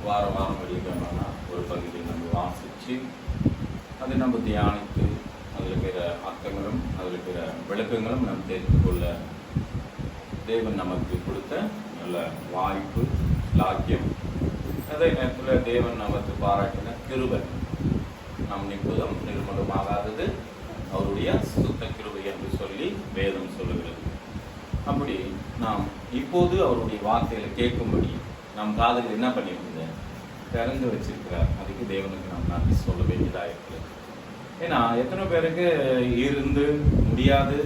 வாரம் வெளியிடணும்னா ஒரு பகுதியை நம்ம வாசித்து அதை நம்ம தியானித்து அதில் இருக்கிற அர்த்தங்களும் அதில் இருக்கிற விளக்கங்களும் நம்ம தெரிந்து கொள்ள தேவன் நமக்கு கொடுத்த நல்ல வாய்ப்பு லாக்கியம். அதே நேரத்தில் தேவன் நமக்கு பாராட்டின கிருபை. நம் நிற்பதும் நிர்மூலமாகாதது அவருடைய சுத்த கிருபை என்று சொல்லி வேதம் சொல்லுகிறது. அப்படி நாம் இப்போது அவருடைய வார்த்தைகளை கேட்கும்படி நம் காதுகள் என்ன பண்ணியிருந்தேன் திறந்து வச்சிருக்கிறார். அதுக்கு தேவனுக்கு நாம் நன்றி சொல்ல வேண்டியதாக இருக்குது. ஏன்னா எத்தனை பேருக்கு இருந்து முடியாது,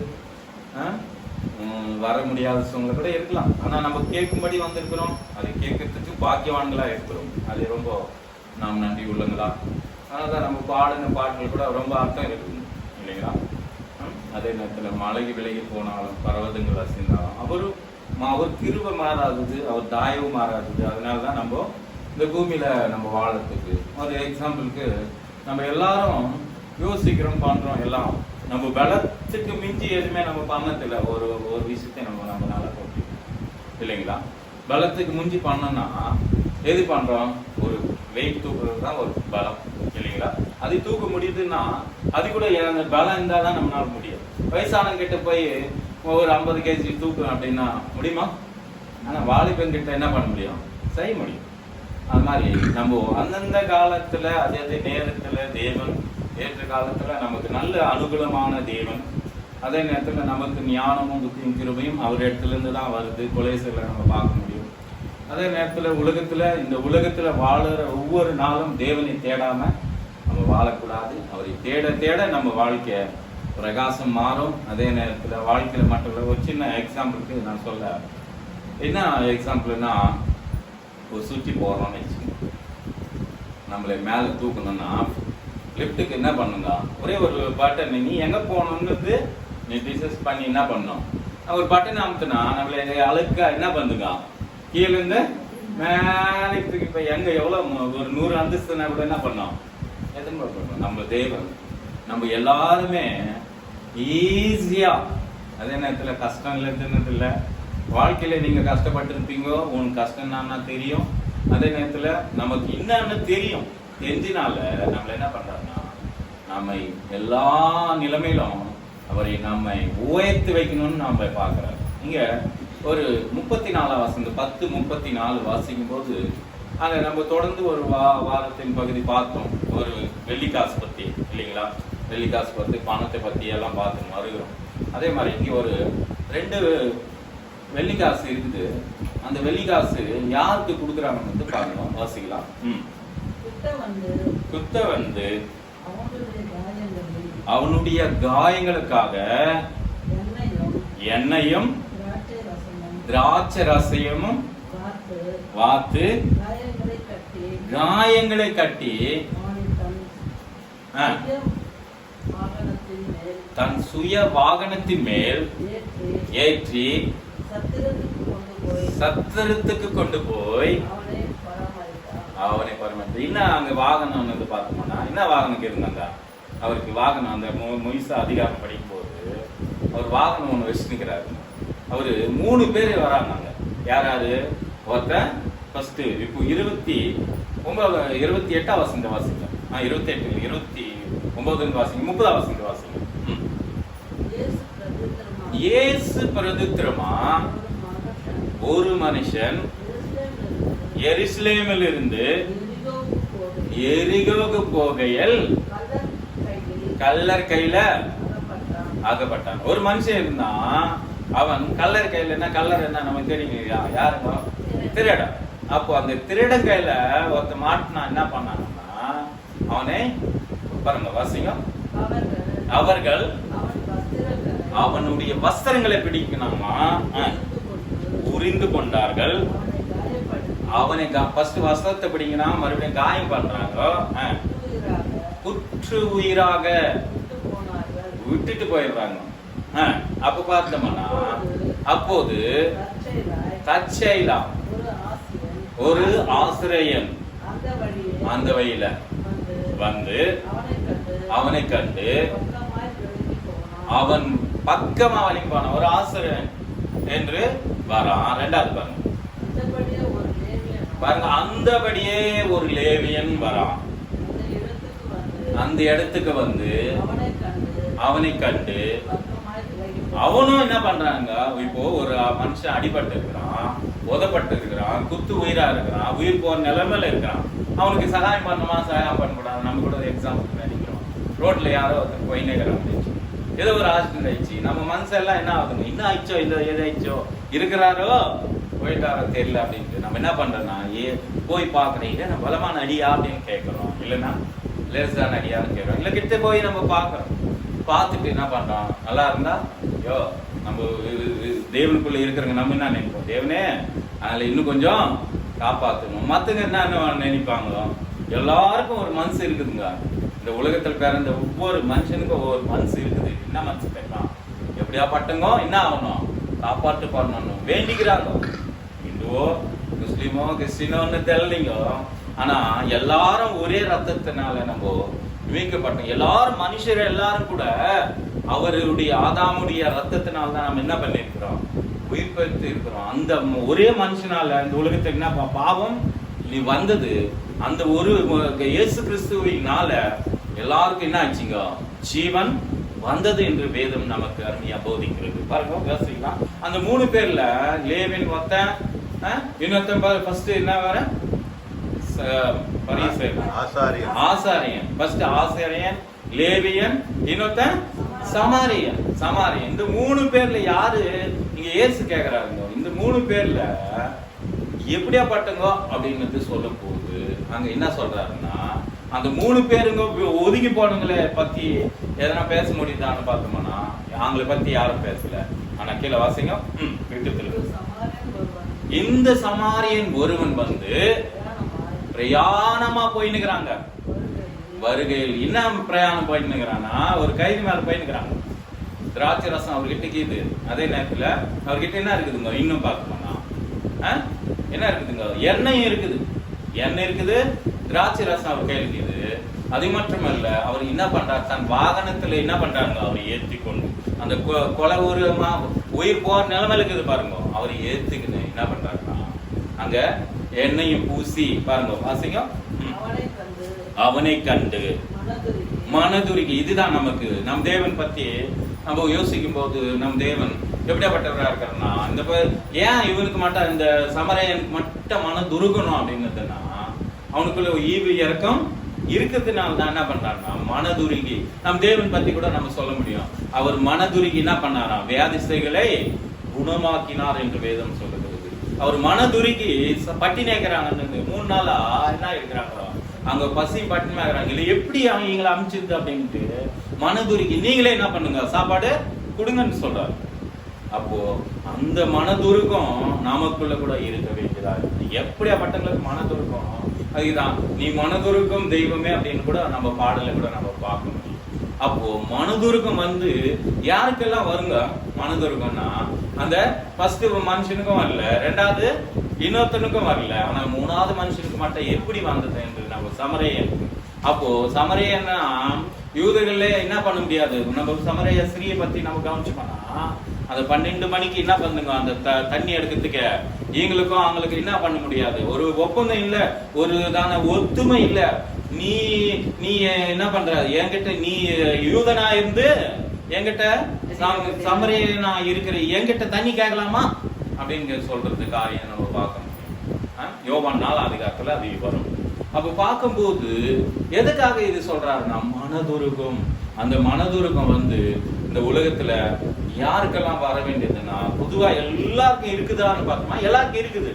வர முடியாத சூழ்நிலை கூட இருக்கலாம். ஆனால் நம்ம கேட்கும்படி வந்திருக்கிறோம், அதை கேட்கறதுக்கு பாக்கியவான்களாக இருக்கிறோம். அது ரொம்ப நாம் நன்றி உள்ளங்களா. அதனால தான் நம்ம பாடின பாட்டுகள் கூட ரொம்ப அர்த்தம் இருக்குது இல்லைங்களா. அதே நேரத்தில் மலைக்கு விலகி போனாலும் பர்வதங்கள் அசைந்தாலும் அவர் கிருபை மாறாதது, அவர் தயவு மாறாதது. அதனால தான் நம்ம இந்த பூமியில நம்ம வாழறதுக்கு ஒரு எக்ஸாம்பிளுக்கு நம்ம எல்லாரும் யோசிக்கிறோம் பண்றோம். எல்லாம் நம்ம பலத்துக்கு மிஞ்சி எதுவுமே நம்ம பண்ணதில்லை. ஒரு ஒரு விஷயத்தை நம்மளால போட்டு இல்லைங்களா. பலத்துக்கு மிஞ்சி பண்ணோம்னா எது பண்றோம்? ஒரு வெயிட் தூக்குறது தான் ஒரு பலம் இல்லைங்களா. அது தூக்க முடியுதுன்னா அது கூட அந்த பலம் இருந்தால் தான் நம்மளால முடியும். வயசானங்கிட்ட போய் ஒரு 50 kg தூக்குறோம் அப்படின்னா முடியுமா? ஆனால் வாலிபன் கிட்ட என்ன பண்ண முடியும்? செய்ய முடியும். அது மாதிரி நம்ம அந்தந்த காலத்துல அதே நேரத்துல தேவன் ஏற்ற காலத்துல நமக்கு நல்ல அனுகூலமான தேவன். அதே நேரத்துல நமக்கு ஞானமும் புத்தியும் கிருபையும் அவர் இடத்துல இருந்து தான் வருது. கொலேசியர்ல நம்ம பார்க்க முடியும். அதே நேரத்துல இந்த உலகத்துல வாழற ஒவ்வொரு நாளும் தேவனை தேடாம நம்ம வாழக்கூடாது. அவரை தேட தேட நம்ம வாழ்க்கை பிரகாசம் மாறும். அதே நேரத்துல வாழ்க்கையில மட்டும் ஒரு சின்ன எக்ஸாம்பிளுக்கு நான் சொல்ல, என்ன எக்ஸாம்பிள்னா, ஒரு சுற்றி போகிறோம்னு வச்சுக்கோங்க. நம்மளை மேலே தூக்கணும்னா லிஃப்ட்டுக்கு என்ன பண்ணுங்க, ஒரே ஒரு பட்டன் நீ எங்கே போகணுன்றது நீ டிசைஸ் பண்ணி என்ன பண்ணணும். ஒரு பட்டன் அமுத்துனா நம்மளை அழுக்கா என்ன பண்ணுங்க, கீழேருந்து மேலே தூக்கி இப்போ எங்கே எவ்வளோ ஒரு 100 அந்தஸ்துனா கூட என்ன பண்ணோம், எதுவும் பண்ணணும். நம்ம தேவன் நம்ம எல்லாருமே ஈஸியா, அதே நேரத்தில் கஷ்டம் இல்லைன்னு இல்லை. வாழ்க்கையில நீங்க கஷ்டப்பட்டிருப்பீங்க, உனக்கு கஷ்டம் என்னன்னா தெரியும். அதே நேரத்துல நமக்கு என்னன்னு தெரியும். தெரிஞ்சினால நம்மள என்ன பண்றாருன்னா, நம்மை எல்லா நிலைமையிலும் அவரை நம்மை உயர்த்தி வைக்கணும்னு நாம பாக்குறாரு. இங்க ஒரு 34 வசனம் 10:34 வாசிக்கும் போது அங்க நம்ம தொடர்ந்து ஒரு வாரத்தின் பகுதி பார்த்தோம். ஒரு வெள்ளிக்காசு பத்தி இல்லைங்களா, வெள்ளிக்காசு பத்தி பணத்தை பத்தி எல்லாம் பார்த்து வருகிறோம். அதே மாதிரி இங்க ஒரு 2 வெள்ளிக்காசு இருக்குது. அந்த வெள்ளிக்காசு யாருக்கு கொடுக்குறாங்கன்னு வந்து பார்க்கணும். வாசிக்கலாம். குத்த வந்து அவனுடைய காயங்களுக்காக எண்ணெயும் திராட்சை ரசமும் வாத்து காயங்களை கட்டி தன் சுய வாகனத்தின் மேல் ஏற்றி சத்திரத்துக்கு கொண்டு போய் அவனை பரமாற்ற. இன்னும் அங்க வாகனம் பார்த்தோம்னா என்ன வாகனம் இருந்தாங்க அவருக்கு. வாகனம் அந்த மொய்சா அதிகாரம் படிக்கும் போது அவர் வாகனம் ஒண்ணு வச்சுக்கிறாரு. அவரு 3 பேர் வராங்க. யாராரு? ஒருத்தன் ஃபர்ஸ்ட் இப்போ 28 வசந்த வாசிங்க. 28 29 வாசிங்க, 30 வசந்த வாசிங்க. இயேசு பிரதித்திரமா ஒரு மனுஷன் எருசலேமில் இருந்து எரிகோவுக்கு போகையில் கல்லர் கையில ஆகப்பட்டான். ஒரு மனுஷன் இருந்தான், அவன் கல்லர் கையில என்ன, கல்லர் என்ன நமக்கு தெரியுங்க யாருங்க, திருடன். அப்போ அந்த திருடன் கையில ஒருத்த மாட்டினா என்ன பண்ணாங்கன்னா, அவனை பாருங்க வாசிங்க, அவர்கள் அவனுடைய வஸ்திரங்களை பிடிக்கணுமா புரிந்து கொண்டார்கள். அவனை ஃபர்ஸ்ட் வஸ்திரத்தை பிடிங்கினா மறுபடியும் காயம் பண்றாங்க. குற்று உயிராக விட்டுட்டு போயிடுறாங்க. அப்ப பார்த்தோம்னா அப்போது தற்செயலா ஒரு ஆசிரியன் அந்த வழியில வந்து அவனை கண்டு அவன் பக்கமா வழி போன ஒரு ஆசிரியன் என்று வரான். 2வது பாருங்க, பாருங்க, அந்தபடியே ஒரு லேவியன் வரான். அந்த இடத்துக்கு வந்து அவனை கண்டு அவனும் என்ன பண்றாங்க, இப்போ ஒரு மனுஷன் அடிபட்டு இருக்கிறான், உதப்பட்டு இருக்கிறான், குத்து உயிரா இருக்கிறான், உயிர் போற நிலைமையில இருக்கிறான். அவனுக்கு சகாயம் பண்ணுமா சகாயம் பண்ணக்கூடாது? நம்ம கூட எக்ஸாம்பிள் நினைக்கிறோம், ரோட்ல யாரோ ஒருத்தர் போயினேக்கிறான், ஏதோ ஒரு ஆக்சிடென்ட் ஆயிடுச்சு, நம்ம மனசெல்லாம் என்ன ஆகுதுங்க, என்ன ஆயிடுச்சோ இல்லை ஏதாயிடுச்சோ, இருக்கிறாரோ போயிட்டாரோ தெரியல அப்படின்ட்டு நம்ம என்ன பண்றோம்னா போய் பாக்குறீங்க, நம்ம பலமான அடியா அப்படின்னு கேட்கிறோம், இல்லைன்னா லேசான அடியான்னு கேட்கிறோம், இல்லை கிட்ட போய் நம்ம பாக்குறோம். பார்த்துட்டு என்ன பண்றோம், நல்லா இருந்தா ஐயோ நம்ம தேவனுக்குள்ள இருக்கிறவங்க நம்ம என்ன நினைப்போம், தேவனே அதனால இன்னும் கொஞ்சம் காப்பாற்றணும். மற்றவங்க என்ன நினைப்பாங்களோ, எல்லாருக்கும் ஒரு மனசு இருக்குதுங்க. இந்த உலகத்தில் பிறந்த ஒவ்வொரு மனுஷனுக்கும் ஒவ்வொரு மனசு இருக்குது. என்ன மனசு கேட்கலாம், எப்படியா பட்டங்கோ என்ன ஆகணும், காப்பாற்று பண்ணணும் வேண்டிக்கிறாங்க. இந்துவோ முஸ்லீமோ கிறிஸ்டினோன்னு தெரியலைங்க, ஆனா எல்லாரும் ஒரே ரத்தத்தினால நம்ம மீட்கப்பட்டோம். எல்லாரும் மனுஷர் எல்லாரும் கூட அவருடைய ஆதாமுடைய ரத்தத்தினால தான் நம்ம என்ன பண்ணிருக்கிறோம், உயிர் பெற்று இருக்கிறோம். அந்த ஒரே மனுஷனால இந்த உலகத்துக்கு என்ன பாவம் நீ வந்தது, அந்த ஒரு இயேசு கிறிஸ்துவினால எல்லாருக்கும் என்ன ஆச்சுங்க, ஜீவன் வந்தது என்று வேதம் நமக்கு அருமையா போதிக்கிறது. பாருங்க யோசிக்கலாம். அந்த 3 பேர்ல லேவியன் ஒருத்தன், இன்னொருத்தன் ஃபர்ஸ்ட் என்ன வர ஆசாரியன், ஃபர்ஸ்ட் ஆசாரியன், லேவியன், இன்னொருத்தன் சமாரியன். இந்த 3 பேர்ல யாரு இங்க இயேசு கேக்குறாருங்க, இந்த 3 பேர்ல எப்படியா பட்டங்கோ அப்படின்னு சொல்லும் போது அங்க என்ன சொல்றாருன்னா, அந்த 3 பேருங்க ஒதுங்கி போனவங்களே பத்தி எதனா பேச முடியுதான்னு பார்த்தோம்னா அவங்கள பத்தி யாரும் பேசல. ஆனா கீழே வாசிங்க, இந்த சமாரியன் ஒருவன் வந்து பிரயாணமா போயின்னுக்கிறாங்க. வருகையில் என்ன பிரயாணம் போயின்னுக்கிறான்னா, ஒரு கைதி மேல போயின்னுக்கிறாங்க. திராட்சை ரசம் அவர்கிட்ட இருக்குது. அதே நேரத்துல அவர்கிட்ட என்ன இருக்குதுங்க, இன்னும் பார்க்கணும்னா என்ன இருக்குதுங்க, எண்ணெய் இருக்குது, எண்ணெய் இருக்குது, திராட்சை ரசம் அவர் கையில் இருக்குது. அது மட்டுமல்ல, அவர் என்ன பண்றாரு, தன் வாகனத்துல என்ன பண்றாங்க, அவர் ஏற்றி கொண்டு அந்த கொலை உயிர் போற நிலைமையில இருக்குது பாருங்க, அவர் ஏத்துக்குன்னு என்ன பண்றாருன்னா அங்க எண்ணெயும் பூசி பாருங்க வாசிங்க, அவனை கண்டு மனதுருகி. இதுதான் நமக்கு நம் தேவன் பத்தி நம்ம யோசிக்கும் போது, நம் தேவன் எப்படியாப்பட்டவரா இருக்காருன்னா, இந்த ஏன் இவனுக்கு மட்டும் இந்த சமரையனுக்கு மட்டும் மனதுருகணும் அப்படின்னதுன்னா, அவனுக்குள்ள ஈவு இறக்கம் இருக்கிறதுனால தான் என்ன பண்றாருன்னா மனதுருகி. நம் தேவன் பத்தி கூட நம்ம சொல்ல முடியும், அவர் மனதுருகி என்ன பண்ணாராம், வியாதிஸ்தைகளை குணமாக்கினார் என்று வேதம் சொல்லுகிறது. அவர் மனதுருகி பட்டினேக்கிறாங்க, 3 நாளா என்ன இருக்கிறாங்களோ அங்க பசி பட்டினி ஆகிறாங்க, இல்லை எப்படி அவங்களை அனுப்பிச்சிருது அப்படின்ட்டு மனதுருகி நீங்களே என்ன பண்ணுங்க சாப்பாடு கொடுங்கன்னு சொல்றாரு. அப்போ அந்த மனதுருக்கம் நமக்குள்ள கூட இருக்க வேண்டியதா இருக்கு. எப்படியா பட்டங்களுக்கு மனதுருக்கம், அதுதான் நீ மனதுருக்கம் தெய்வமே அப்படின்னு கூட நம்ம பாடல கூட நம்ம பார்க்க முடியும். அப்போ மனதுருக்கம் வந்து யாருக்கெல்லாம் வருங்க, மனதுருக்கம்னா அந்த ஃபர்ஸ்ட் மனுஷனுக்கும் வரல, 2வது இன்னொருத்தனுக்கும் வரல, ஆனா 3வது மனுஷனுக்கு மட்டும் எப்படி வந்தது என்று நம்ம சமரையன். அப்போ சமரையன்னா யூதர்களே என்ன பண்ண முடியாது, நம்ம சமரைய ஸ்திரியை பத்தி நம்ம கவனிச்சோம்னா அந்த 12 மணிக்கு என்ன பண்ணுங்க, அந்த தண்ணி எடுக்கிறதுக்கு இவங்களுக்கும் அவங்களுக்கு என்ன பண்ண முடியாது, ஒரு ஒப்பந்தம் இல்ல, ஒரு தான ஒத்துமை இல்ல. நீ நீ என்ன பண்ற, என்கிட்ட நீ யூதனா இருந்து என்கிட்ட சமரியனா இருக்கிற என்கிட்ட தண்ணி கேட்கலாமா அப்படின்னு சொல்றது காரியம் நம்ம பார்க்க முடியும். யோவான் 4 அதிகாரத்துல அது வரும். அப்ப பார்க்கும்போது எதுக்காக இது சொல்றாருன்னா மனதுருக்கம். அந்த மனதுருக்கம் வந்து இந்த உலகத்துல யாருக்கெல்லாம் வர வேண்டியதுன்னா, பொதுவா எல்லாருக்கும் இருக்குதான்னு பார்த்தோம்னா எல்லாருக்கும் இருக்குது,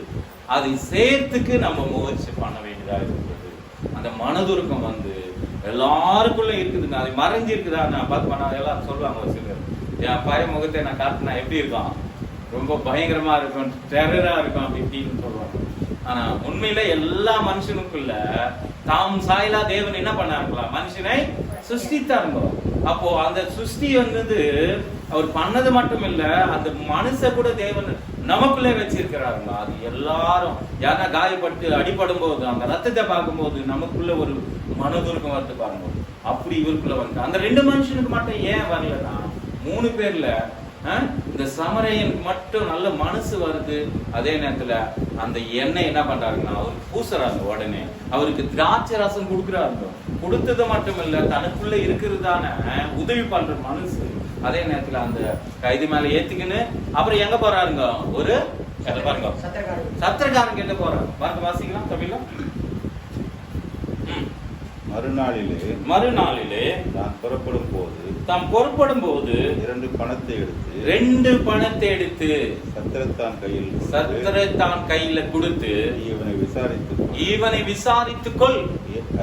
அதை சேர்த்துக்கு நம்ம முயற்சி பண்ண வேண்டியதா இருக்குது. அந்த மனதுருக்கம் வந்து எல்லாருக்குள்ள இருக்குதுங்க, அது மறைஞ்சு இருக்குதா நான் பார்த்தோம்னா எல்லாரும் சொல்லுவாங்க, ஒரு சிலர் என் பய முகத்தை நான் காட்டினா எப்படி இருக்கான், ரொம்ப பயங்கரமா இருக்கும், டெரரா இருக்கும் அப்படி இப்படின்னு சொல்லுவாங்க. ஆனா உண்மையில எல்லா மனுஷனுக்குள்ள தாம் சாயலா தேவன் என்ன பண்ணாருங்களா, மனுஷனை சிருஷ்டித்தாருங்க. அப்போ அந்த சிருஷ்டி வந்து அவர் பண்ணது மட்டும் இல்ல, அந்த மனுஷ கூட தேவன் நமக்குள்ளே வச்சிருக்கிறாருங்க. அது எல்லாரும் யாரா காயப்பட்டு அடிபடும் போது அந்த ரத்தத்தை பார்க்கும் போது நமக்குள்ள ஒரு மனதுருக்கம் வந்து பாருங்க. அப்படி இவருக்குள்ள வந்து அந்த 2 மனுஷனுக்கு மட்டும் ஏன் வரலன்னா, 3 பேர்ல இந்த சமரையனுக்கு மட்டும் நல்ல மனசு வருது. அதே நேரத்துல அந்த எண்ணெய் என்ன பண்றாருன்னா அவருக்கு பூசுறாங்க. உடனே அவருக்கு திராட்சை ரசம் கொடுக்குறாங்க. கொடுத்தது மட்டும் இல்ல, தனக்குள்ள இருக்கிறதான உதவி பண்ற மனசு. அதே நேரத்துல அந்த கைதி மேல ஏத்திக்கின்னு அப்புறம் எங்க போறாருங்க, ஒரு பாருங்க சத்திரக்காரன் கிட்ட போறாரு. பாருங்க, வாசிக்கலாம் தமிழ்ல. மறுநாளிலே தாம் புறப்படும் போது 2 பணத்தை எடுத்து சத்திரத்தான் கையில கொடுத்து இவனை விசாரித்துக்கொள்.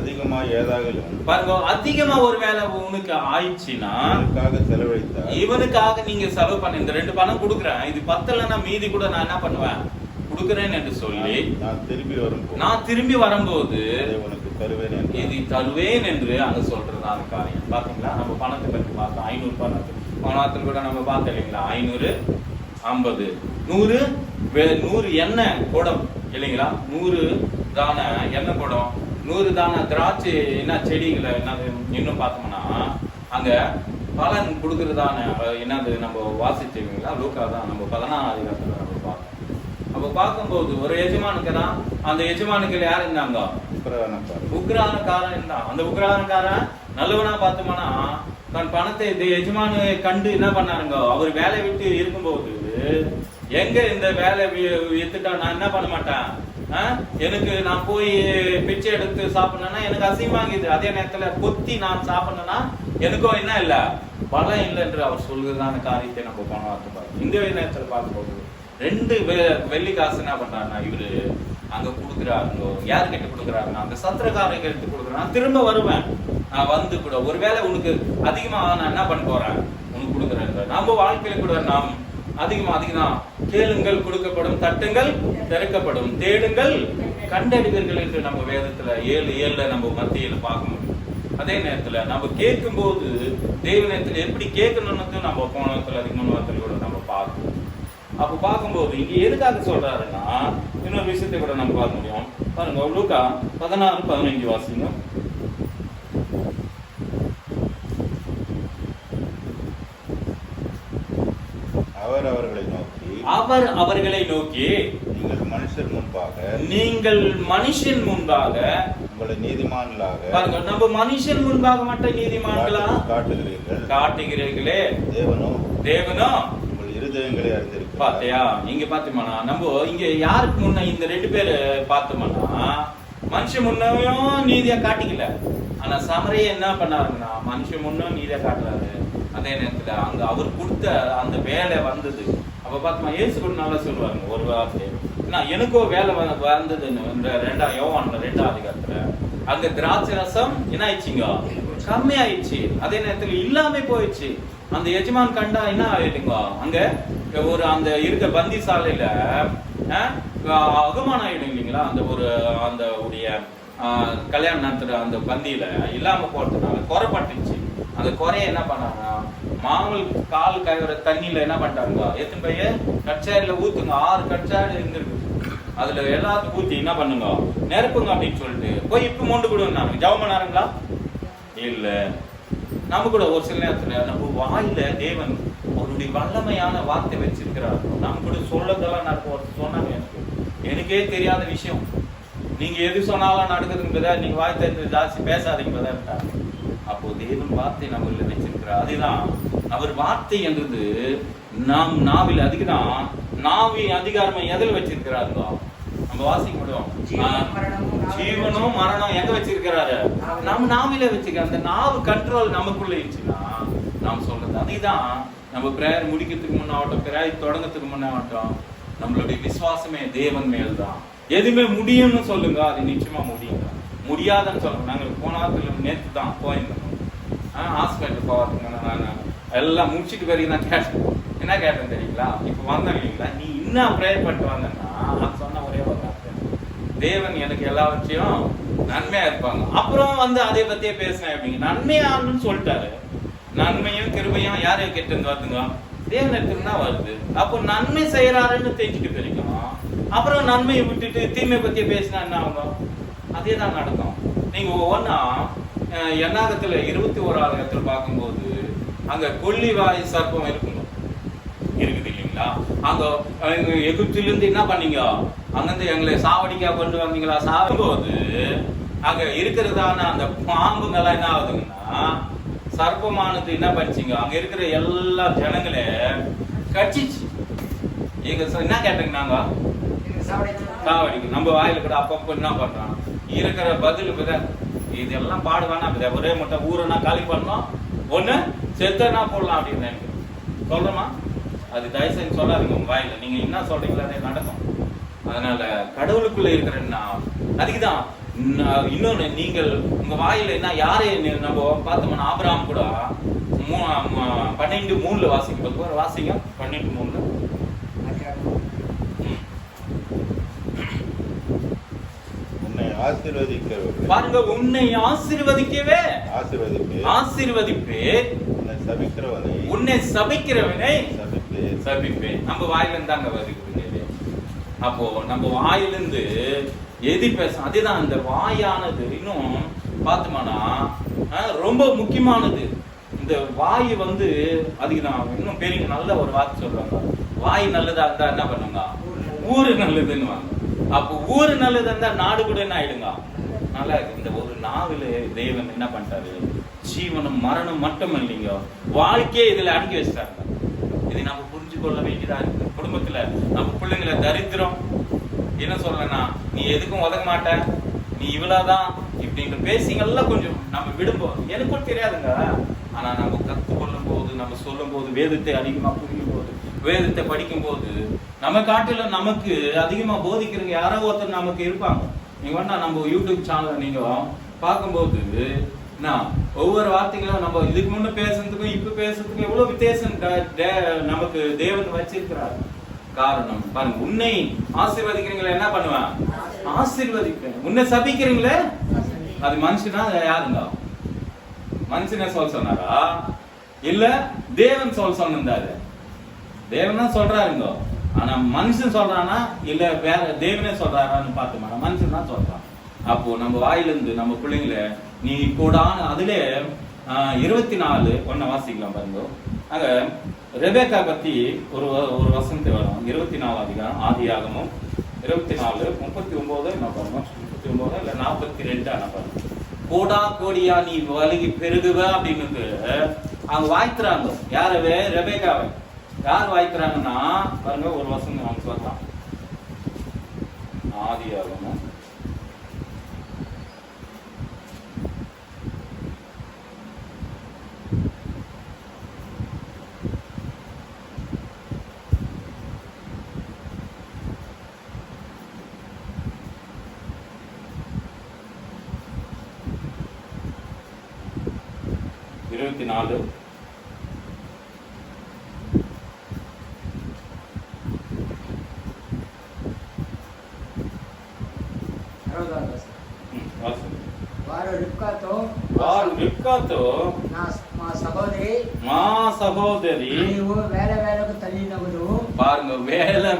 அதிகமா ஏதாகலும் பாருங்க, அதிகமா ஒரு வேலை உனக்கு ஆயிடுச்சுன்னா இவனுக்காக நீங்க செலவு பண்ண. இந்த 2 பணம் கொடுக்குறேன், இது பத்தலன்னா மீதி கூட நான் என்ன பண்ணுவேன், கொடுக்குறேன் என்று சொல்லி நான் திரும்பி வரும்போது இது தருவேன் என்று அங்க சொல்றதான காரியம். பாத்தீங்களா, நம்ம பணத்தை பற்றி பார்த்தோம். 500 பணத்தில் கூட நம்ம பார்த்தோம் இல்லைங்களா, 500, 50, 100 எண்ணெய் குடம் இல்லைங்களா, 100 தான எண்ணெய் குடம், 100 தான திராட்சை என்ன செடிகளை என்னது இன்னும் பார்த்தோம்னா அங்க பலன் கொடுக்கறதான என்னது நம்ம வாசிச்சுங்களா, லூக்கா தான் நம்ம 14ஆம் அதிகாரத்துல நம்ம பார்த்தோம். அப்ப பார்க்கும்போது ஒரு எஜமானுக்கு தான், அந்த எஜமானுக்கு யார் இருந்தாங்க, உக்ரானக்காரன் இருந்தான். அந்த உக்ரானக்காரன் நல்லவனா பார்த்தோம்னா தன் பணத்தை எஜமானு கண்டு என்ன பண்ணாருங்க, அவர் வேலை விட்டு இருக்கும்போது எங்க இந்த வேலை வித்துட்டா நான் என்ன பண்ண மாட்டேன், எனக்கு நான் போய் பிச்சை எடுத்து சாப்பிடணும்னா எனக்கு அசிங்கமாகுது. அதே நேரத்துல கொத்தி நான் சாப்பிடணும்னா எனக்கும் என்ன இல்ல, பலம் இல்லை என்று அவர் சொல்கிறதான காரியத்தை நம்ம பார்த்து இந்த நேரத்துல பார்க்கும்போது 2 வெள்ளி காசு என்ன பண்றாருன்னா இவரு அங்க கொடுக்குறாருங்க. யாருக்கிட்ட கொடுக்குறாருன்னா அந்த சத்திரக்காரங்க எடுத்து கொடுக்குறாரு. நான் திரும்ப வருவேன், நான் வந்து கூட ஒருவேளை உனக்கு அதிகமா நான் என்ன பண்ண போறேன் உனக்கு கொடுக்குறேன். நம்ம வாழ்க்கையில கூட நாம் அதிகம் கேளுங்கள் கொடுக்கப்படும், தட்டுங்கள் திறக்கப்படும், தேடுங்கள் கண்டறிவீர்கள் என்று நம்ம வேதத்துல 7:7 நம்ம மத்தியில பார்க்க முடியும். அதே நேரத்துல நம்ம கேட்கும் போது தேவனத்துல எப்படி கேட்கணும்னு நம்ம போனத்துல அதிகமான கூட நம்ம பார்க்கணும். அப்ப பார்க்கும்போது இங்க எதுக்காக சொல்றாருன்னா இன்னொரு விஷயத்தை கூட நம்ம பார்க்க முடியும். பாருங்க, லூக்கா 16:15 வாசிங்க. அவர் அவர்களை நோக்கி நீங்கள் மனுஷன் முன்பாக உங்களை நீதிமான்களாக பாருங்க, நம்ம மனுஷன் முன்பாக மட்டும் நீதிமான்களா காட்டுகிறீர்களே, தேவனோ இருதயங்களை அறிந்திருக்கு. பாத்தியா, இங்க பாத்தோம்னா நம்ம இங்க யாருக்கு முன்ன இந்த 2 பேரு பார்த்தோம்னா மனுஷன் முன்னையும் நீதியா காட்டிக்கல. ஆனா சமரிய என்ன பண்ணாருன்னா மனுஷன் முன்னும் நீதியா காட்டுறாரு. அதே நேரத்துல அங்க அவர் கொடுத்த அந்த வேலை வந்தது. அப்ப பார்த்தோமா இயேசு கூட நல்லா சொல்லுவாங்க ஒரு வார்த்தை, எனக்கோ வேலை வந்ததுன்னு இந்த 2 யோவான்ல 2ஆம் அதிகாரத்துல அங்க திராட்சை ரசம் என்ன ஆயிடுச்சுங்க, கம்மி ஆயிடுச்சு. அதே நேரத்துல இல்லாம போயிடுச்சு. அந்த எஜமான் கண்டா என்ன ஆயிடுங்க, அங்க ஒரு அந்த இருக்க பந்தி சாலையில அகமானம் ஆயிடும் இல்லைங்களா, அந்த ஒரு அந்த உடைய கல்யாணம் நடத்துற அந்த பந்தியில இல்லாம போறதுனால குறைப்பட்டுச்சு. அந்த குறைய என்ன பண்ணாங்க, மாமல் கால் கழுவுற தண்ணியில என்ன பண்ணிட்டாங்க, எத்தனை பைய கட்சாயில ஊத்துங்க, 6 கட்சாயில இருந்திருக்கு. அதுல எல்லாத்துக்கும் ஊத்தி என்ன பண்ணுங்க, நெருப்புங்க அப்படின்னு சொல்லிட்டு போய் இப்ப மொண்டு கொடுங்க. ஜவம் பண்ணாருங்களா இல்ல. நம்ம கூட ஒரு சில நேரத்துல நம்ம வாயில தேவன் அவருடைய வல்லமையான வார்த்தை வச்சிருக்கிறார். நம்ம கூட சொல்லதெல்லாம் நடக்கும். சொன்னாங்க எனக்கே தெரியாத விஷயம், நீங்க எது சொன்னாலும் நடக்குதுங்கிறத நீங்க வாய் தெரிஞ்சு ஜாஸ்தி பேசாதீங்க. அப்போ தேவன் வார்த்தை நம்மள வச்சிருக்கிறார். அதுதான் அவர் வார்த்தை என்றது நாம் நாவில் அதுக்குதான் நாவி அதிகாரமா எதில் வச்சிருக்கிறாருங்க, நம்ம வாசிக்க முடியும். ஜீவனும் மரணம் எங்க வச்சிருக்கிறாரு, நம்ம நாவில வச்சிருக்க. அந்த நாவு கண்ட்ரோல் நமக்குள்ள இருந்துச்சுன்னா நாம் சொல்றது. அதுதான் நம்ம பிரேயர் முடிக்கிறதுக்கு முன்னாகட்டும், பிரேயர் தொடங்கத்துக்கு முன்னாகட்டும், நம்மளுடைய விசுவாசமே தேவன் மேல் தான். எதுவுமே முடியும்னு சொல்லுங்க, அது நிச்சயமா முடியுங்க. முடியாதுன்னு சொல்லுங்க. நாங்கள் போனாத்துல நேற்று தான் போயிருந்தோம் ஹாஸ்பிட்டல் போகிறதுங்க. நான் எல்லாம் முடிச்சுட்டு வரைக்கும் நான் கேட்டேன். என்ன கேட்டேன் தெரியுங்களா, இப்போ வந்தேன் இல்லைங்களா, நீ இன்னும் ப்ரேயர் பண்ணிட்டு வந்தேன்னா நான் சொன்ன ஒரே ஒரு வார்த்தை, தேவன் எனக்கு எல்லாவற்றையும் நன்மையா இருப்பாங்க. அப்புறம் வந்து அதை பத்தியே பேசினேன் அப்படிங்க. நன்மையான்னு சொல்லிட்டாரு. நன்மையும் கிருபையும் யாரையும் கேட்டு வருதுங்க, தேவன் எடுத்துன்னா வருது. அப்போ நன்மை செய்யறாருன்னு தெரிஞ்சுட்டு போயிருக்கோம். அப்புறம் நன்மையை விட்டுட்டு தீமை பத்தியே பேசினா என்ன ஆகும், அதே தான் நடக்கும். நீங்க ஒவ்வொன்னா எண்ணாகத்துல 21ஆம் அதிகாரத்துல பார்க்கும்போது அங்க கொல்லிவாய் சர்ப்பம் இருக்குங்க. இருக்குது இல்லைங்களா? அங்க எகிப்திலிருந்து என்ன பண்ணீங்க? அங்கிருந்து எங்களை சாவடிக்கா கொண்டு வந்தீங்களா? சாகும்போது அங்க இருக்கிறதான அந்த பாம்புங்கெல்லாம் என்ன ஆகுதுங்கன்னா, சர்ப்பமானது என்ன பண்ணிச்சிங்க, அங்க இருக்கிற எல்லா ஜனங்களே கட்சிச்சு. எங்க என்ன கேட்டீங்க? நாங்க சாவடிக்கு நம்ம வாயில கூட அப்பப்போ என்ன பண்றோம் இருக்கிற பதில் இதெல்லாம் பாடுவானா ஒரே மட்டும் ஊரனா காலி பண்ணோம், ஒண்ணு செத்தனா போடலாம் அப்படின்னு நினைக்கிறோம். சொல்றோமா? அது தயவுசெய்து சொல்லாதீங்க உங்க வாயில. நீங்க என்ன சொல்றீங்களோ அதே நடக்கும். அதனால கடவுளுக்குள்ள இருக்கிறன்னா அதுக்குதான். இன்னொன்னு, நீங்கள் உங்க வாயில என்ன யாரை நம்ம பார்த்தோம்னா ஆபிரகாம் கூட 12:3 வாசிங்க 12:3. பாருங்க, உன்னை ஆசீர்வதிக்கவே ஆசீர்வதிப்பேன், உன்னை சபிக்கிறவனை சபிப்பேன். நம்ம வாயில இருந்தாங்க வருகிறது. அப்போ நம்ம வாயிலிருந்து எது பேச, அதுதான் இந்த வாயானது. இன்னும் பார்த்தோம்னா ரொம்ப முக்கியமானது. இந்த வாய் அதுக்கு நான் இன்னும் பெரிய நல்ல ஒரு வார்த்தை சொல்றாங்க. வாய் நல்லதா இருந்தா என்ன பண்ணுங்க? ஊரு நல்லதுன்னு வாங்க. அப்போ ஊரு நல்லதா இருந்தா நாடு கூட என்ன ஆயிடுங்க? நல்லா இருக்கு. இந்த ஒரு நாவில தெய்வம் என்ன பண்ணிட்டாரு? ஜீவனும் மரணம் மட்டும் இல்லைங்க, வாழ்க்கையே இதுல அடக்கி வச்சிட்டாங்க. இதை நம்ம புரிஞ்சு கொள்ள வேண்டியதா இருக்கு. குடும்பத்துல நம்ம பிள்ளைங்களை தரித்திரம் என்ன சொல்றேன்னா, நீ எதுக்கும் உதக மாட்ட, நீ இவ்வளவுதான் இப்படின்ற பேசிங்கெல்லாம் கொஞ்சம் நம்ம விடும்போது எனக்கும் தெரியாதுங்க. ஆனா நம்ம கற்றுக்கொள்ளும் போது, நம்ம சொல்லும் போது, வேதத்தை அதிகமா புரியும் போது, வேதத்தை படிக்கும் போது நம்ம காட்டில நமக்கு அதிகமா போதிக்கிறவங்க யாரோ ஒருத்தர் நமக்கு இருப்பாங்க. நீங்க வேணா நம்ம யூடியூப் சேனல் நீங்க பார்க்கும்போது ஒவ்வொரு வார்த்தைகளும் நம்ம இதுக்கு முன்ன பேசுறதுக்கும் இப்ப பேசுறதுக்கும் எவ்வளவு வித்தியாசம் நமக்கு தேவன் வச்சிருக்கிறார். காரணம் பாருங்க, உன்னை ஆசீர்வதிக்கிறீங்களா என்ன பண்ணுவேன்? ஆசீர்வதிப்பேன். உன்னை சபிக்கிறீங்களே அது மனுஷனா யாருங்க? மனுஷனே சொல்ல சொன்னாரா இல்ல தேவன் சொன்னாரு? தேவன் தான் சொல்றாருங்க. ஆனா மனுஷன் சொல்றானா இல்ல வேற தேவனே சொல்றாரான்னு பார்த்தோம்னா மனுஷன் தான் சொல்றான். அப்போ நம்ம வாயிலிருந்து நம்ம பிள்ளைங்களை நீ கூடான அதுல 24 வாசிக்கலாம் பாருங்க. அங்க ரெபேக்கா பத்தி ஒரு வசனத்தை வரும். 24 அதிகாரம் ஆதியாகமம் 24:39 என்ன பண்ணுவோம்? 39 இல்ல 42 என்ன பண்ணுவோம்? கோடா கோடியா நீ வலிகி பெருகுவ அப்படின்னு அவங்க வாய்த்துறாங்க. யாரவே? ரெபேக்காவை. யார் வாய்க்கிறாங்கன்னா பாருங்க, ஒரு வசனம் நம்ம சொல்லலாம். ஆதியாகமம் 24 మా సహోదరి నీవు వేలకు తల్లినగుదువు. పారుంగ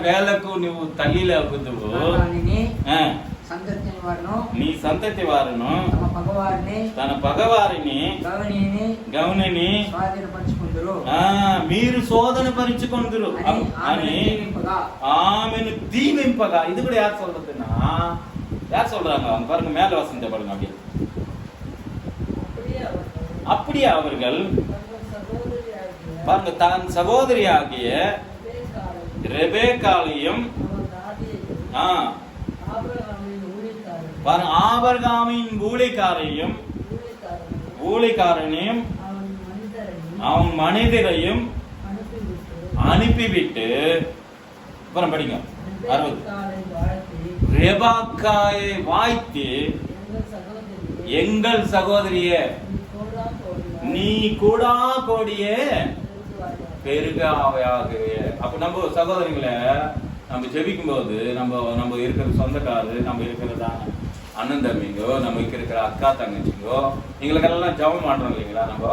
వేలకు నువ్వు తల్లిలగుదువు. సంతతి వారును నీ సంతతి వారును తన పగవారిని గౌనిని స్వాధీనపరుచుకుందురు. మీరు శోధనపరుచుకుందురు అని ఆమెను దీవింపగా. ఇది కూడా யார் சொல்றதுன்னா யார் சொல்றாங்க? அவங்க பாருங்க மேல வசனத்தை பாருங்க. அப்படியே அவர்கள் பாருங்க தன் சகோதரியாகிய ரெபேக்காளையும் ஆபிரகாமின் ஊழியக்காரனையும் அவன் மனிதரையும் அனுப்பிவிட்டு அப்புறம் படிங்க 60 ரெபேக்காயை வாழ்த்தி எங்கள் சகோதரியே நீ கூடா கோடியே பெருகாவையாகவே. அப்ப நம்ம சகோதரிகளை நம்ம ஜெபிக்கும் போது நம்ம இருக்கிற சொந்தக்காரு, நம்ம இருக்கிறதா அண்ணன் தம்பிங்கோ, நம்ம இருக்கிற அக்கா தங்கச்சிங்கோ, எங்களுக்கெல்லாம் ஜபம் மாட்டோம் இல்லைங்களா? நம்ம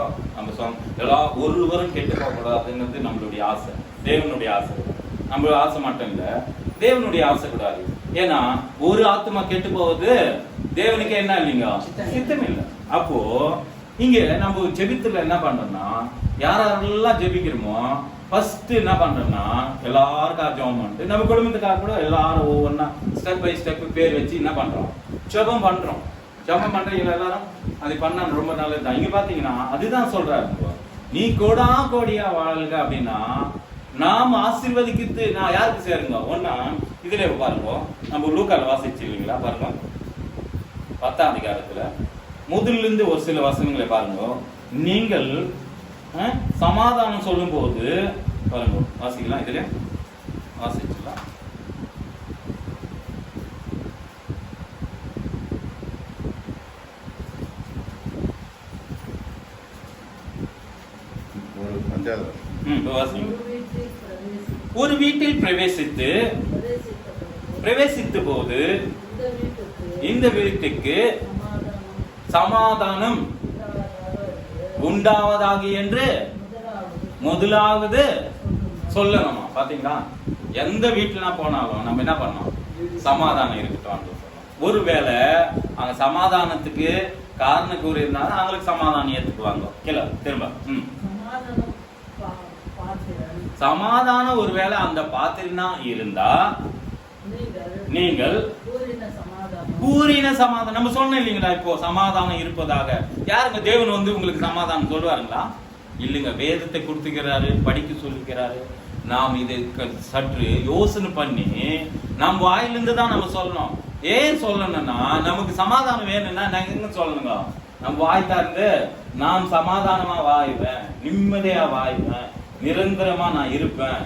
எல்லாம் ஒருவரும் கெட்டு போகக்கூடாதுன்றது நம்மளுடைய ஆசை, தேவனுடைய ஆசை. நம்ம ஆசை மட்டும் இல்ல, தேவனுடைய ஆசை கூடாது. ஏன்னா ஒரு ஆத்மா கெட்டு போவது தேவனுக்கு என்ன இல்லைங்க, சித்தம் இல்லை. அப்போ இங்க நம்ம ஜெபித்துல என்ன பண்றோம்னா, யாரெல்லாம் ஜெபிக்கிறோமோ ஃபர்ஸ்ட் என்ன பண்றோம்னா எல்லாருக்காக ஜெபம் பண்ணிட்டு நம்ம குடும்பத்துக்காக கூட எல்லாரும் ஒவ்வொன்றா ஸ்டெப் பை ஸ்டெப் பேர் வச்சு என்ன பண்றோம், ஜெபம் பண்றோம். ஜெபம் பண்றீங்களா எல்லாரும்? அது பண்ணா ரொம்ப நல்லது. இங்க பாத்தீங்கன்னா அதுதான் சொல்றாரு, நீ கோடியா வாழ்க அப்படின்னா நாம் ஆசீர்வதிக்கிறது நான் யாருக்கு சேருங்க ஒன்னா. இதுல பாருங்க, நம்ம லூக்கால வாசிச்சு இல்லைங்களா, பாருங்க 10ஆம் அதிகாரத்துல முதல்ல இருந்து ஒரு சில வசனங்களை பாருங்க. நீங்கள் சமாதானம் சொல்லும் போது பாருங்க, வாசிக்கலாம், இதுல வாசிக்கலாம். ஒரு வீட்டில் பிரவேசித்த போது இந்த வீட்டுக்கு சமாதானம் உண்டாவதாக என்று முதலாவது சொல்லணுமா. பாத்தீங்களா, எந்த வீட்டுல போனாலும் நம்ம என்ன பண்ணோம், சமாதானம் இருக்கட்டும். ஒருவேளை அங்க சமாதானத்துக்கு காரண கூறி இருந்தாலும் அவங்களுக்கு சமாதானம் ஏத்துக்குவாங்க. கேள திரும்ப சமாதானம் ஒருவேளை அந்த பாத்திரம்னா இருந்தா நீங்கள் பூரின சமாதானம் நம்ம சொன்னோம் இல்லைங்களா. இப்போ சமாதானம் இருப்பதாக யாருங்க தேவன் உங்களுக்கு சமாதானம் சொல்லுவாருங்களா? இல்லைங்க, வேதத்தை கொடுத்துக்கிறாரு, படிக்க சொல்லிக்கிறாரு. நாம் இதை சற்று யோசனை பண்ணி நம் வாயிலிருந்து தான் நம்ம சொல்லணும். ஏன் சொல்லணும்னா நமக்கு சமாதானம் வேணும்னா நாங்க என்ன சொல்லணுங்க, நம்ம வாய் தார்ந்து நாம் சமாதானமா வாய்வேன், நிம்மதியா வாய்வேன், நிரந்தரமா நான் இருப்பேன்,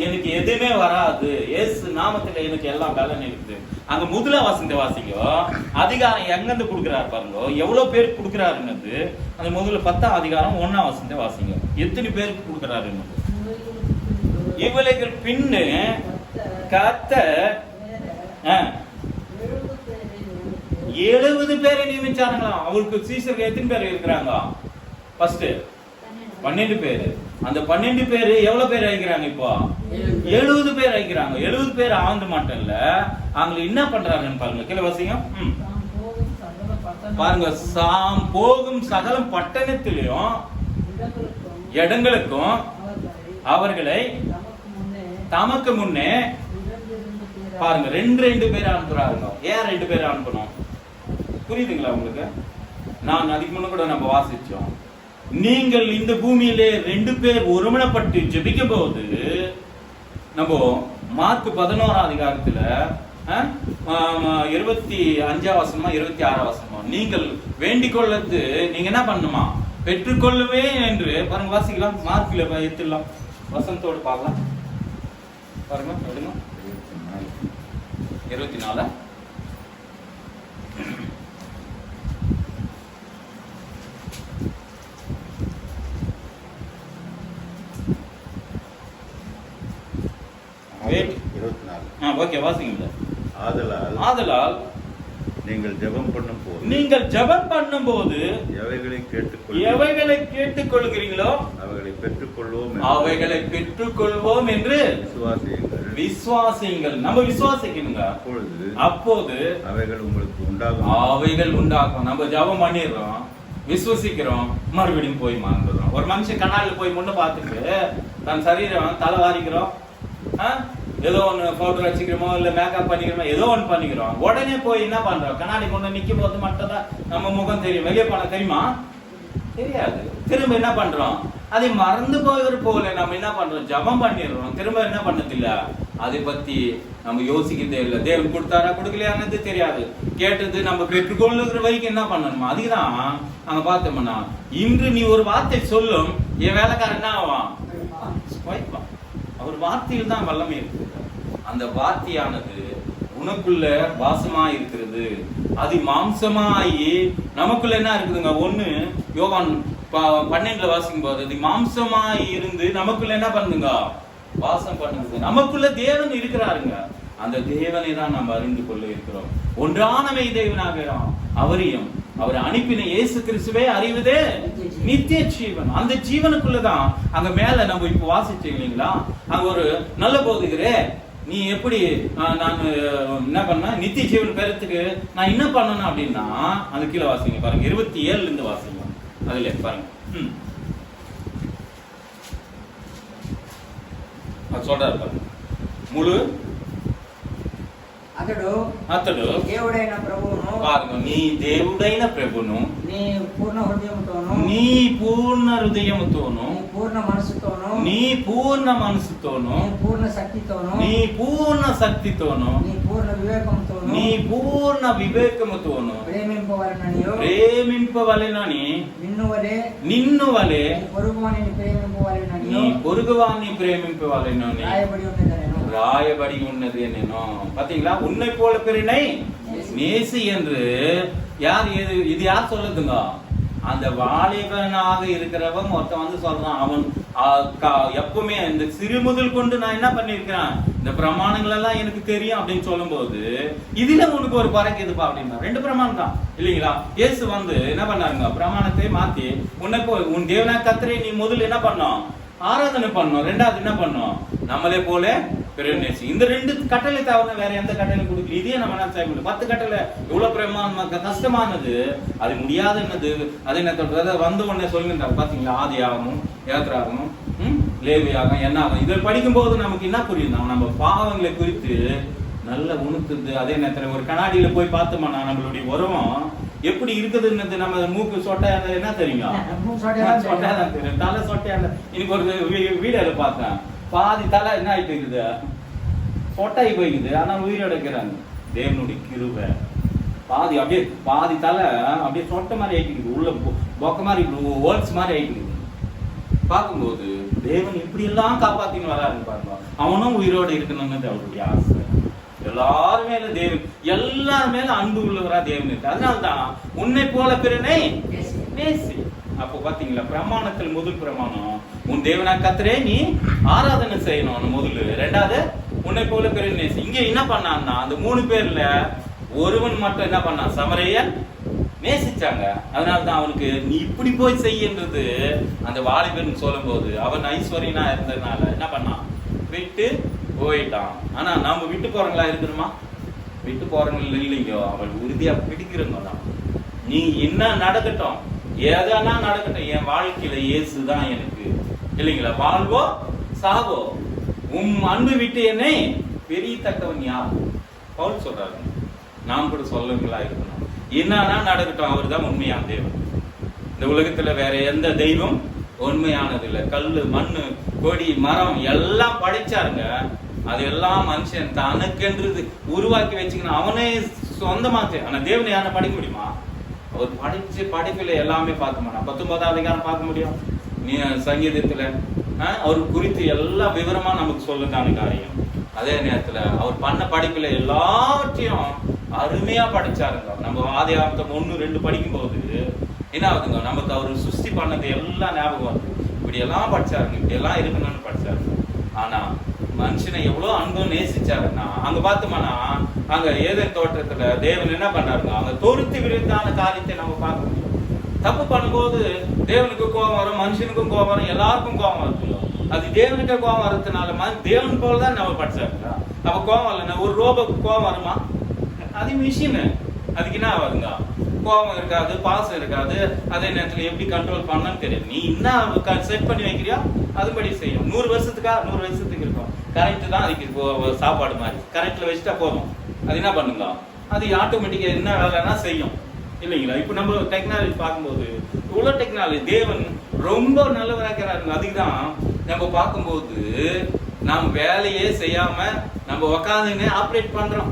எனக்கு எதுவுமே வராது, இயேசு நாமத்துல எனக்கு எல்லாம் பலன் இருக்குது. அங்க முதல வாசிங்க அதிகாரம் எங்கிருந்து கொடுக்கிறாரு பாருங்க, எவ்வளவு பேருக்கு கொடுக்கிறாருன்னு. அந்த முதல்ல 10ஆம் அதிகாரம் 1ஆம் வசனத்தை வாசிங்க, எத்தனை பேருக்கு கொடுக்கிறாருன்னு. இவளுக்கு பின்னு கர்த்தர் 70 பேரை நியமிச்சாருங்களாம். அவருக்கு சீசருக்கு எத்தனை பேர் இருக்கிறாங்க? ஃபர்ஸ்ட் 12 பேரு. அந்த 12 பேரு எவ்வளவு பேர் ஆகிக்கிறாங்க? இப்போ 70 பேர் ஆகிக்கிறாங்க. 70 பேர் ஆண்டு மட்டும் இல்ல, அவங்க என்ன பண்றாங்கன்னு பாருங்க. கீழே வாசிங்க பாருங்க. சாம் போகும் சகலம் பட்டணத்திலையும் இடங்களுக்கும் அவர்களை தமக்கு முன்னே பாருங்க 2 பேர் அனுப்புறாங்க. ஏன் 2 பேர் அனுப்பணும்? புரியுதுங்களா உங்களுக்கு? நான் அதுக்கு முன்ன கூட நம்ம வாசிச்சோம், நீங்கள் இந்த பூமியிலே 2 பேர் ஒருமனப்பட்டு ஜெபிக்கும் போது, நம்ம மார்க் 11ஆம் அதிகாரத்துல 25ஆம் வசனமா 26ஆம் வசனமா, நீங்கள் வேண்டிக் கொள்ளது நீங்க என்ன பண்ணுமா, பெற்றுக்கொள்ளவே என்று பாருங்க. வாசிக்கலாம், மார்க்ல எடுத்துடலாம், வசனத்தோடு பார்க்கலாம் பாருங்க. 24 ஓகே வாசிங்க. ஆதலால் நீங்கள் ஜெபம் பண்ணும்போது எவைகளை கேட்டுக்கொள்கிறீங்களோ அவைகளை பெற்றுக்கொள்வோம் என்று விசுவாசியுங்கள். நம்ம விசுவாசிக்கணுங்க, அப்போது அவைகள் உண்டாகும். நம்ம ஜெபம் பண்ணிடுறோம், விசுவசிக்கிறோம், மறுபடியும் போய் மறந்துடுறோம். ஒரு மனுஷன் கண்ணாடியில் போய் முன்ன பார்த்துட்டு தன் சரீரம் தலை வாரிக்கிறோம், ஏதோ ஒன்று பவுடர் வச்சுக்கிறோமோ இல்லை மேக்கப் பண்ணிக்கிறோமோ ஏதோ ஒன்று பண்ணிக்கிறோம். உடனே போய் என்ன பண்றோம், கண்ணாடி கொண்டு நிற்கும் போது மட்டும் தான் நம்ம முகம் தெரியும், வெளியே பண்ண தெரியுமா? தெரியாது. திரும்ப என்ன பண்றோம், அதை மறந்து போகிற போல நம்ம என்ன பண்றோம், ஜபம் பண்ணிடுறோம், திரும்ப என்ன பண்ணதில்ல, அதை பத்தி நம்ம யோசிக்கிறதே இல்லை. தேவன் கொடுத்தாரா கொடுக்கலையானது தெரியாது, கேட்டது நம்ம பெற்றுக்கொள்ளுகிற வரைக்கும் என்ன பண்ணணுமா. அதுக்குதான் அங்க பார்த்தோம்னா, இன்று நீ ஒரு வார்த்தை சொல்லும், என் வேலைக்காரன் என்ன ஆவான், அவர் வார்த்தையில் தான் வல்லமை இருக்கு. அந்த வார்த்தையானது உனக்குள்ள வாசமா இருக்கிறது, அது மாம்சமாயி நமக்குள்ள என்ன இருக்குதுங்க. 1 யோவான் 12 வாசிக்கும் போது அது மாம்சமாயி இருந்து நமக்குள்ள என்ன பண்ணுங்க, வாசம் பண்ணுது. நமக்குள்ள தேவன் இருக்கிறாருங்க. அந்த தேவனை தான் நம்ம அறிந்து கொள்ள இருக்கிறோம். ஒன்றானவை தேவனாக அவரையும் அவர் அனுப்பின இயேசு கிறிஸ்துவே அறிவதே நித்திய ஜீவன். அந்த ஜீவனுக்குள்ளதான் அங்க மேல நம்ம இப்ப வாசிச்சோம் இல்லைங்களா. அங்க ஒரு நல்ல போதுகிறே, நீ எப்படி நான் என்ன பண்ண நித்திய ஜீவன் பெறத்துக்கு நான் என்ன பண்ணணும் அப்படின்னா, அது கீழே வாசிங்க பாருங்க, 27 இருந்து வாசிங்க. அதுல பாருங்க, అది చూడాలి ములు అతడు దేవుడైన ప్రభువును నీ దేవుడైన ప్రభును నీ పూర్ణ హృదయముతోను నీ పూర్ణ హృదయముతోను నీ పూర్ణ మనసుతోను నీ పూర్ణ మనసుతోను నీ పూర్ణ శక్తితోను నీ పూర్ణ శక్తితోను నీ పూర్ణ వివేకముతోను నీ పూర్ణ వివేకముతోను ప్రేమింపవలెనని నిన్ను వలె నీ పొరుగువాన్ని ప్రేమింపవలెనని ராயபடி ఉన్నது என்னனோ பாத்தீங்களா உன்னை போல பிறனை நேசி என்று யார் இது யார் சொல்லுதுங்க அந்த வாலிபனாக இருக்கிறவன் ஒருத்தன் வந்து சொல்றான் அவன் எப்பவுமே இந்த சிறு முதல் கொண்டு நான் என்ன பண்ணிருக்கிறேன் இந்த பிரமாணங்கள் எல்லாம் எனக்கு தெரியும் அப்படின்னு சொல்லும் போது இதுல உனக்கு ஒரு பறக்குதுப்பா அப்படின்னா 2 பிரமாணம் தான் இல்லைங்களா இயேசு வந்து என்ன பண்ணாருங்க பிரமாணத்தை மாத்தி உன்னை போய் உன் தேவனா கர்த்தரை நீ முதல்ல என்ன பண்ணோம் ஆராதனை பண்ணோம் 2வது என்ன பண்ணோம் நம்மளே போல பிறநேசி இந்த 2 கட்டளை தவிர வேற எந்த கட்டளை கொடுக்கல இதே நம்ம என்ன செய்ய முடியும் 10 கட்டளை எவ்வளவு பிரமாணமா கஷ்டமானது அது முடியாத என்னது அது என்ன சொல்றது வந்த உடனே சொல்லுங்க பாத்தீங்களா ஆதியாகமும் யாத்திராகமும் லேவியாகம் என்ன ஆகும் இதை படிக்கும் போது நமக்கு என்ன புரியும் நம்ம பாவங்களை குறித்து நல்ல உணர்த்துது அதே நேரத்துல ஒரு கண்ணாடியில போய் பார்த்தோம்னா நம்மளுடைய உருவம் எப்படி இருக்குதுன்னு நம்ம மூக்கு சொட்டை என்ன தெரியுங்க சொட்டையாதான் தெரியும் தலை சொட்டையா இன்னைக்கு ஒரு வீடியோல பார்த்தேன் பாதி தலை என்ன ஆயிட்டு இருக்குது சொட்டாயி போய்க்குது ஆனா உயிரோட இருக்கிறாங்க தேவனுடைய கிருபை பாதி அப்படியே பாதி தலை அப்படியே சொட்டை மாதிரி ஆயிட்டு உள்ள பொக்க மாதிரி வேர்ட்ஸ் மாதிரி ஆயிட்டு பார்க்கும்போது தேவன் இப்படி எல்லாம் காப்பாத்தின்னு வராருன்னு பாருங்க அவனும் உயிரோட இருக்கணும்னு அவருடைய ஆசை எல்லாரும் மேல தேவன் எல்லாரும் மேல அன்பு உள்ளவரா தேவன் இருக்கு அதனால்தான் உன்னை போல பிறனை நேசி அப்போ பாத்தீங்களா பிரமாணத்தில் முதல் பிரமாணம் உன் தேவனா கர்த்தரே நீ ஆராதனை செய்யணும் முதல்ல 2வது உன்னை போல பிறனை நேசி இங்க என்ன பண்ணான்னா அந்த 3 பேர்ல ஒருவன் மட்டும் என்ன பண்ணான் சமரியன் நேசிச்சாங்க அதனால்தான் அவனுக்கு நீ இப்படி போய் செய்யன்றது அந்த வாலிபன் சொல்லும் போது அவன் ஐஸ்வர்யனா இருந்ததுனால என்ன பண்ணான் விட்டு போயிட்டான் ஆனா நாம விட்டு போறவங்களா இருக்கணுமா விட்டு போறவங்க இல்லைங்க அவள் உறுதியா பிடிக்கிறவங்க தான் நீ என்ன நடக்கட்டும் ஏதானா நடக்கட்டும் என் வாழ்க்கையில இயேசுதான் எனக்கு இல்லைங்களா வாழ்வோ சாவோ அன்பு விட்டு என்னை பெரியத்தக்கவன் யார் பவுல் சொல்றாரு நாம் கூட சொல்லவங்களா இருக்கணும் என்னன்னா நடக்கட்டும் அவர் தான் உண்மையான தேவன் இந்த உலகத்துல வேற எந்த தெய்வம் உண்மையானது இல்லை கல்லு மண்ணு கொடி மரம் எல்லாம் படைச்சாருங்க அது எல்லாம் மனுஷன் தனக்கென்றது உருவாக்கி வச்சுக்கணும் அவனே சொந்தமாச்சு ஆனா தேவனை யாரை படிக்க முடியுமா அவர் படிச்சு படிப்புல எல்லாமே பார்க்க மாட்டான் 19வது அதிகாரம் பார்க்க முடியும் நீ சங்கீதத்துல அவர் குறித்து எல்லா விவரமா நமக்கு சொல்லுதான காரியம் அதே நேரத்துல அவர் பண்ண படிப்புல எல்லாத்தையும் அருமையா படிச்சாருங்க நம்ம ஆதியாகமம் 1-2 படிக்கும் போது என்ன ஆகுதுங்க நமக்கு அவர் சுஷ்டி பண்ணது எல்லாம் ஞாபகம் வருது இப்படி எல்லாம் படிச்சாருங்க இப்படி எல்லாம் இருக்கணும்னு படிச்சாருங்க ஆனா மனுஷனை எவ்வளவு அன்பு நேசிச்சாருன்னா அங்க பார்த்தோம்னா அங்க ஏதேன் தோட்டத்துல தேவன் என்ன பண்ணாருங்க அங்க தொடுத்து விருந்தான காரியத்தை நம்ம பார்க்க முடியும் தப்பு பண்ணும்போது தேவனுக்கு கோபம் வரும் மனுஷனுக்கும் கோபம் வரும் எல்லாருக்கும் கோபம் வருது அது தேவனுக்கு கோபம் வர்றதுனால தேவன் போலதான் நம்ம படிச்சாருங்களா அப்ப கோபம் இல்லைன்னா ஒரு ரோபோக்கு கோபம் வருமா அது மிஷின் அதுக்கு என்ன ஆகுதுங்க கோபம் இருக்காது பாசம் இருக்காது அதே நேரத்துல எப்படி கண்ட்ரோல் பண்ணணும்னு தெரியாது நீ என்ன செட் பண்ணி வைக்கிறியோ அதுபடி செய்யும் 100 வருஷத்துக்கு இருக்கும் கரெக்ட் தான் அதுக்கு சாப்பாடு மாதிரி கரெக்ட்ல வச்சுட்டா போதும் அது என்ன பண்ணுங்க அது ஆட்டோமேட்டிக்கா என்ன வேலைன்னா செய்யும் இல்லைங்களா இப்ப நம்ம டெக்னாலஜி பார்க்கும்போது இவ்வளவு டெக்னாலஜி தேவன் ரொம்ப நல்லவராக்கிறாருங்க அதுக்குதான் நம்ம பார்க்கும்போது நாம் வேலையே செய்யாம நம்ம உக்காந்துன்னு ஆப்ரேட் பண்றோம்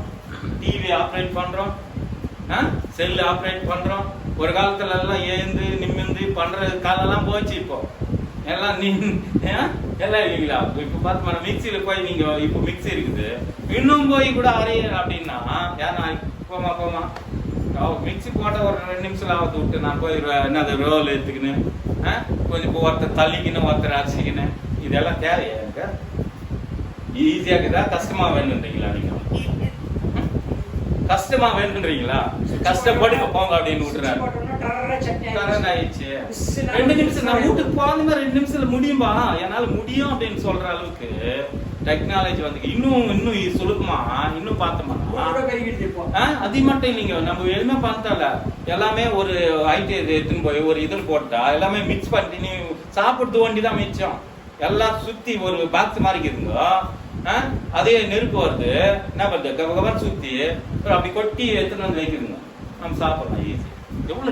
டிவி ஆப்ரேட் பண்றோம் செல் ஆப்ரேட் பண்றோம் ஒரு காலத்துல எல்லாம் ஏந்து நிமிந்து பண்ற காலெல்லாம் போச்சு இப்போ எல்லாம் எல்லாம் இல்லைங்களா இப்ப பார்த்தோம்னா மிக்சியில போய் நீங்க இப்போ மிக்சி இருக்குது இன்னும் போய் கூட அரைய அப்படின்னா ஏன்னா போமா மிக்சி போட்ட ஒரு 2 நிமிஷம் ஆகுது விட்டு நான் போய் என்னது ரோல் எடுத்துக்கின்னு கொஞ்சம் ஒருத்தர் தள்ளிக்கின்னு ஒருத்தர் அரைச்சிக்கின்னு இதெல்லாம் தேவையா எனக்கு ஈஸியா இருக்குதா கஷ்டமா வேணுன்றீங்களா நீங்க கஷ்டமா வேணுன்றீங்களா கஷ்டப்பட்டு போங்க அப்படின்னு விட்டுறாரு ஆயிடுச்சு 2 நிமிஷம் நான் வீட்டுக்கு போகாத மாதிரி 2 நிமிஷத்துல முடியும்பா என்னால முடியும் அப்படின்னு சொல்ற அளவுக்கு டெக்னாலஜி வந்து இன்னும் சுலபமா இன்னும் பார்த்தோம்னா அது மட்டும் இல்லைங்க நம்ம எதுவுமே பார்த்தல எல்லாமே ஒரு ஐடி எடுத்துன்னு போய் ஒரு இதில் போட்டா எல்லாமே மிக்ஸ் பண்ணி நீ சாப்பிடுறது ஒண்டி தான் மிச்சம் எல்லாம் சுத்தி ஒரு பாக்ஸ் மாதிரி இருக்குதுங்க. அதே நெருப்பு வருது, என்ன பண்ணுறது, கபகபன்னு சுத்தி அப்படி கொட்டி எடுத்துன்னு வந்து வைக்குதுங்க. நம்ம சாப்பிடலாம் ஈஸி. எவ்வளவு